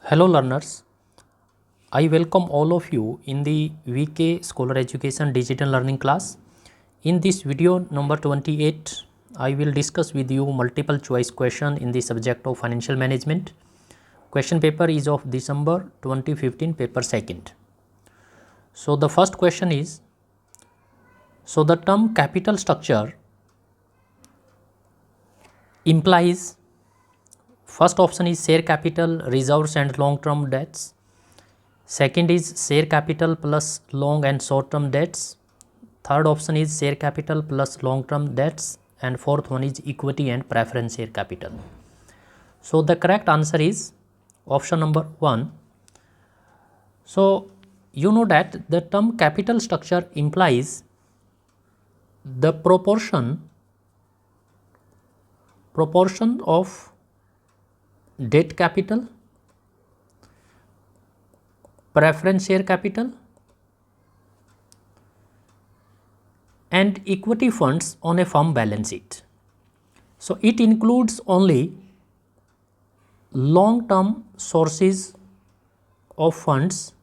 Hello learners, I welcome all of you in the VK Scholar Education Digital Learning class. In this video number 28, I will discuss with you multiple choice question in the subject of financial management. Question paper is of December 2015, paper 2nd. So the first question is, so the term capital structure implies, first option is share capital, reserves and long term debts. Second is share capital plus long and short term debts. Third option is share capital plus long term debts, and fourth one is equity and preference share capital. So the correct answer is option number 1. So you know that the term capital structure implies the proportion of debt capital, preference share capital and equity funds on a firm balance sheet. So it includes only long term sources of funds,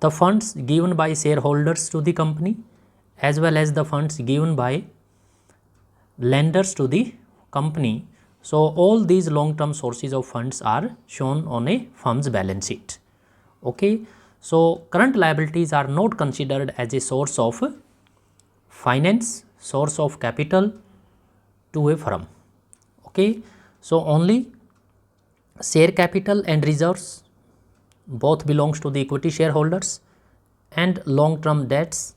the funds given by shareholders to the company as well as the funds given by lenders to the company. So all these long term sources of funds are shown on a firm's balance sheet. Okay, so current liabilities are not considered as a source of finance, source of capital to a firm. Okay, so only share capital and reserves both belongs to the equity shareholders, and long term debts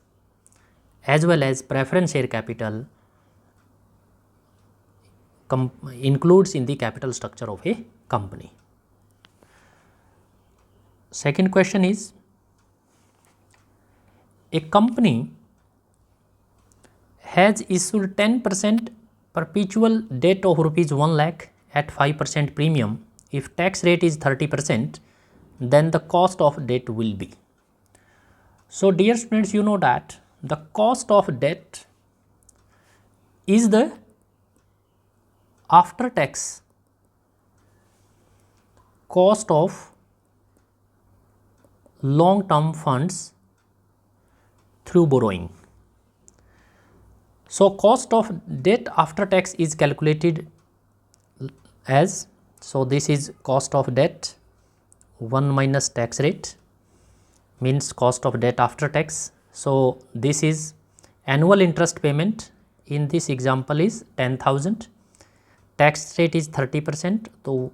as well as preference share capital includes in the capital structure of a company. Second question is, a company has issued 10% perpetual debt of rupees 1 lakh at 5% premium. If tax rate is 30%, then the cost of debt will be. So dear students, you know that the cost of debt is the after tax cost of long term funds through borrowing. So cost of debt after tax is calculated as, so this is cost of debt 1 minus tax rate means cost of debt after tax. So this is annual interest payment, in this example is 10,000, tax rate is 30%, so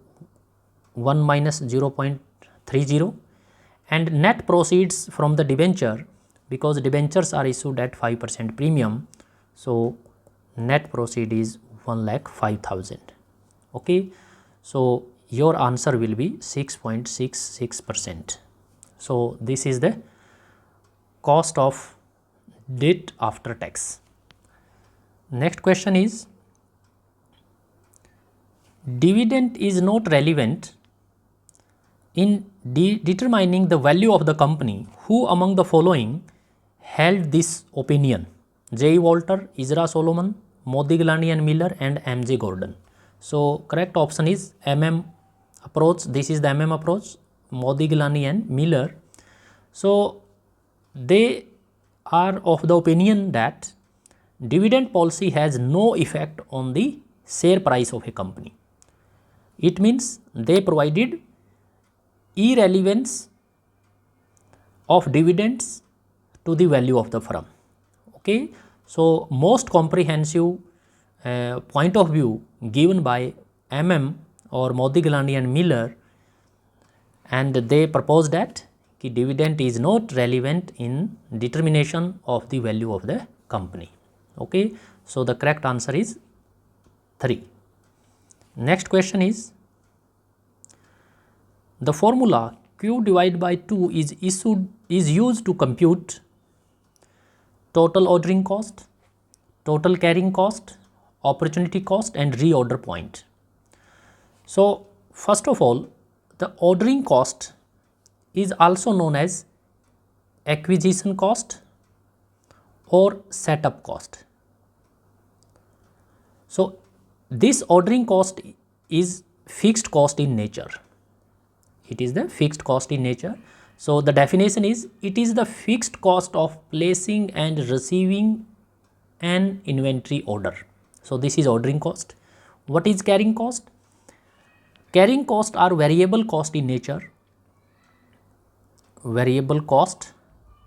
1 minus 0.30, and net proceeds from the debenture, because debentures are issued at 5% premium, so net proceed is 1,05,000. Okay, so your answer will be 6.66%. So this is the cost of debt after tax. Next question is, dividend is not relevant in determining the value of the company. Who among the following held this opinion? J. Walter, Isra Solomon, Modigliani and Miller and M.J. Gordon. So correct option is MM approach. This is the MM approach, Modigliani and Miller. So they are of the opinion that dividend policy has no effect on the share price of a company. It means they provided irrelevance of dividends to the value of the firm. Okay, so most comprehensive point of view given by MM or Modigliani and Miller, and they propose that dividend is not relevant in determination of the value of the company. Okay, so the correct answer is 3. Next question is, the formula Q divided by 2 is used to compute total ordering cost, total carrying cost, opportunity cost and reorder point. So first of all, the ordering cost is also known as acquisition cost or setup cost. So this ordering cost is fixed cost in nature. It is the fixed cost in nature. So the definition is, it is the fixed cost of placing and receiving an inventory order. So this is ordering cost. What is carrying cost? Carrying cost are variable cost in nature. Variable cost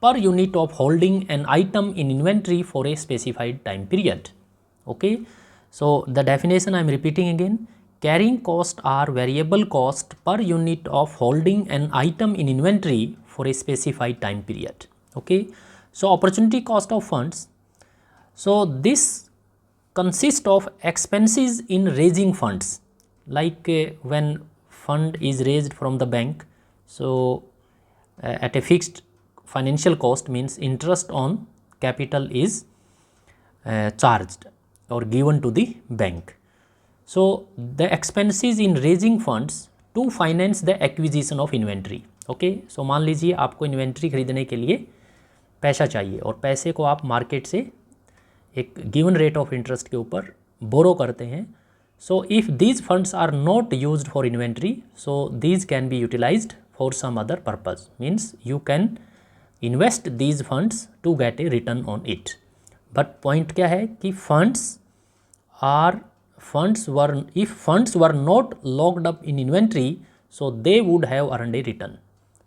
per unit of holding an item in inventory for a specified time period. Okay. So the definition I am repeating again. Carrying cost are variable cost per unit of holding an item in inventory for a specified time period. Okay. So opportunity cost of funds. So this consists of expenses in raising funds, like when fund is raised from the bank. So at a fixed financial cost means interest on capital is charged or given to the bank. So the expenses in raising funds to finance the acquisition of inventory. Okay, so मान लीजिए आपको inventory खरीदने के लिए पैसा चाहिए और पैसे को आप मार्केट से एक गिवन रेट ऑफ इंटरेस्ट के ऊपर बोरो करते हैं. So if these funds are not used for inventory, so these can be utilized for some other purpose. Means you can invest these funds to get a return on it. But point क्या है कि funds were not locked up in inventory, so they would have earned a return.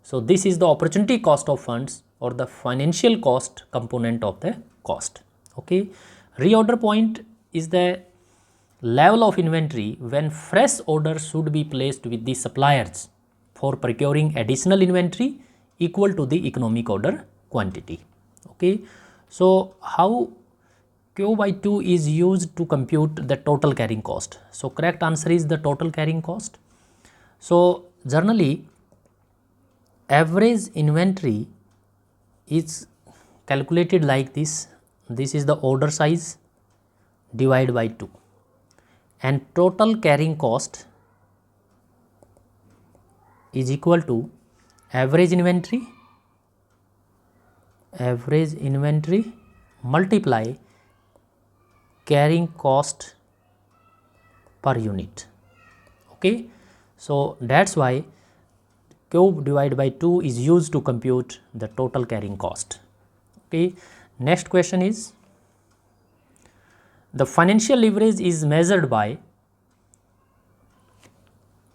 So this is the opportunity cost of funds or the financial cost component of the cost. Okay, reorder point is the level of inventory when fresh orders should be placed with the suppliers for procuring additional inventory equal to the economic order quantity. Okay, so how Q by 2 is used to compute the total carrying cost? So correct answer is the total carrying cost. So generally average inventory is calculated like this. This is the order size divided by 2, and total carrying cost is equal to average inventory multiply carrying cost per unit. Okay, so that's why cube divided by 2 is used to compute the total carrying cost. Okay, next question is, the financial leverage is measured by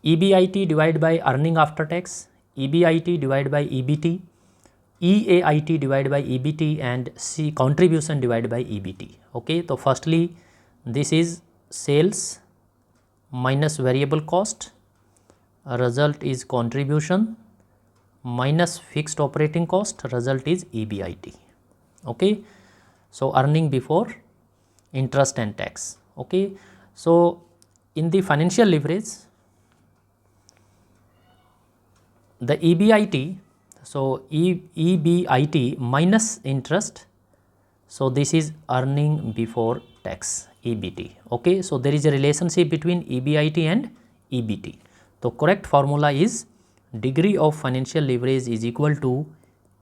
EBIT divided by earning after tax, EBIT divided by EBT, EAIT divided by EBT, and C contribution divided by EBT. Okay, so firstly this is sales minus variable cost, result is contribution, minus fixed operating cost, result is EBIT. Okay, so earning before interest and tax. Okay, so in the financial leverage, the EBIT, so EBIT minus interest, so this is earning before tax, EBT. Okay, so there is a relationship between EBIT and EBT. So correct formula is degree of financial leverage is equal to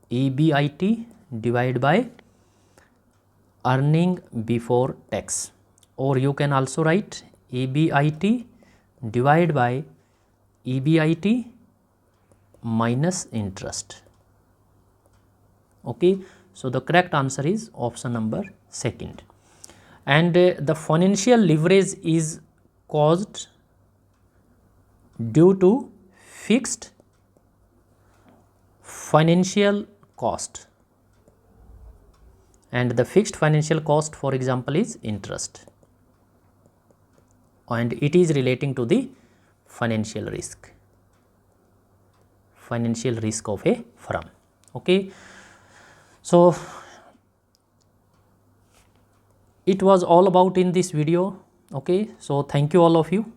EBIT divided by earning before tax, or you can also write EBIT divided by EBIT minus interest. Okay, so the correct answer is option number second. And the financial leverage is caused due to fixed financial cost, and the fixed financial cost, for example, is interest, and it is relating to the financial risk of a firm. Okay, so it was all about in this video. Okay, so thank you all of you.